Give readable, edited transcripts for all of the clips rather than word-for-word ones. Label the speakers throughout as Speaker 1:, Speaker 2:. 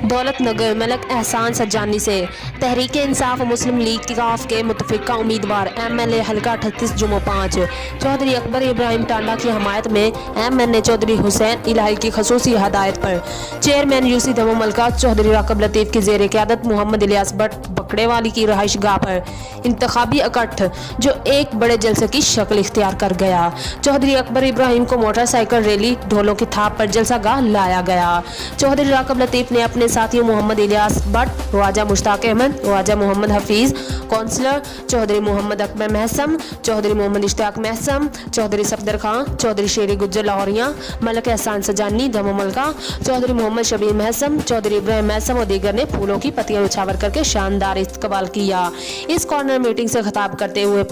Speaker 1: दौलत नगर मलक एहसान सज्जानी से तहरीक इंसाफ मुस्लिम लीग काफ के मुतफिका उम्मीदवार MLA हल्का 38 जुम्मो 5 चौधरी अकबर इब्राहिम टांडा की हमायत में MNA चौधरी हुसैन इलाही की खसूसी हदायत पर चेयरमैन UC दमो मलका चौधरी राकब लतीफ़ की ज़ेर क़यादत मोहम्मद इलियास भट्ट बकड़े वाली की रहाइश गाह पर इंतखाबी इकट्ठ जो एक बड़े जलसे की शक्ल इख्तियार कर गया। चौधरी अकबर इब्राहिम को मोटरसाइकिल रैली ढोलों की थाप पर जलसा गाह लाया गया। चौधरी राकब लतीफ़ ने अपने साथियों मोहम्मद इलियास भट्ट, ख्वाजा मुश्ताक अहमद, ख्वाजा मोहम्मद हफीज़ काउंसलर, चौधरी मोहम्मद अकबर महसम, चौधरी मोहम्मद इश्तियाक महसम, चौधरी सफदर खान, चौधरी शेरी गुज्जर लाहौरिया, मलक एहसान सजानी दमो मलका, चौधरी मोहम्मद शबीर महसम, चौधरी इब्राहिम महसम और दीगर ने फूलों की पत्तियां उछावर करके शानदार इस्तकबाल किया। इस कॉर्नर मीटिंग से खिताब करते हुए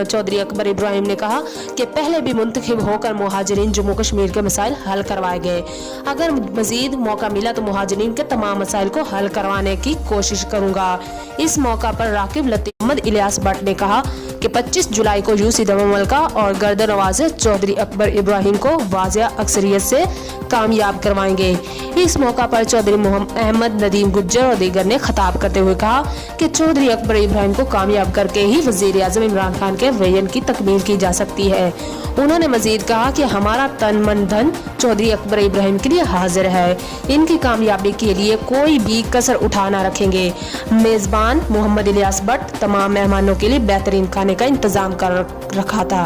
Speaker 1: चौधरी अकबर इब्राहिम ने कहा कि पहले भी मुंतखब होकर मुहाजिरीन जम्मू कश्मीर के मसाइल हल करवाए गए। अगर मजीद मौका मिला तो मुहाजिरीन के तमाम मसाइल को हल करवाने की कोशिश करूंगा। इस मौका पर राकिब लतीफ़ मोहम्मद इलियास भट्ट ने कहा कि 25 जुलाई को UC दमो मलका और गर्दन नवाज़ चौधरी अकबर इब्राहिम को वाज़िया अक्सरियत से कामयाब करवाएंगे। इस मौका पर चौधरी मोहम्मद अहमद नदीम गुज्जर और दीगर ने खिताब करते हुए कहा कि चौधरी अकबर इब्राहिम को कामयाब करके ही वज़ीर आज़म इमरान खान के विजन की तकमील की जा सकती है। उन्होंने मजीद कहा कि हमारा तन मन धन चौधरी अकबर इब्राहिम के लिए हाजिर है। इनकी कामयाबी के लिए कोई भी कसर उठा ना रखेंगे। मेज़बान मोहम्मद इलियास भट्ट तमाम मेहमानों के लिए बेहतरीन खाने का इंतजाम कर रखा था।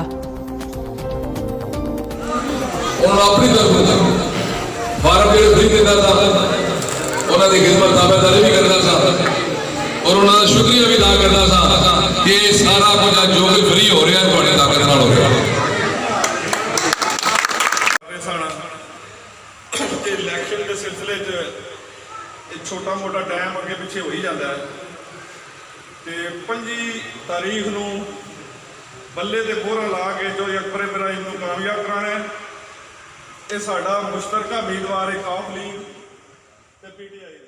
Speaker 2: और उन्होंने शुक्रिया भी अदा करना सा कि सारा कुछ जो कि फ्री हो रहा है थोड़ी ताकत नाल हो रहा है।
Speaker 3: इलैक्शन के सिलसिले छोटा मोटा टाइम अगे पिछे हो ही जाता है। तो 25 तारीख नूं बल्ले ते बोरा ला के जो अकबर इब्राहिम नूं कामयाब कराना है, ये साडा मुश्तरका उम्मीदवार है काफ लीग ते PTI।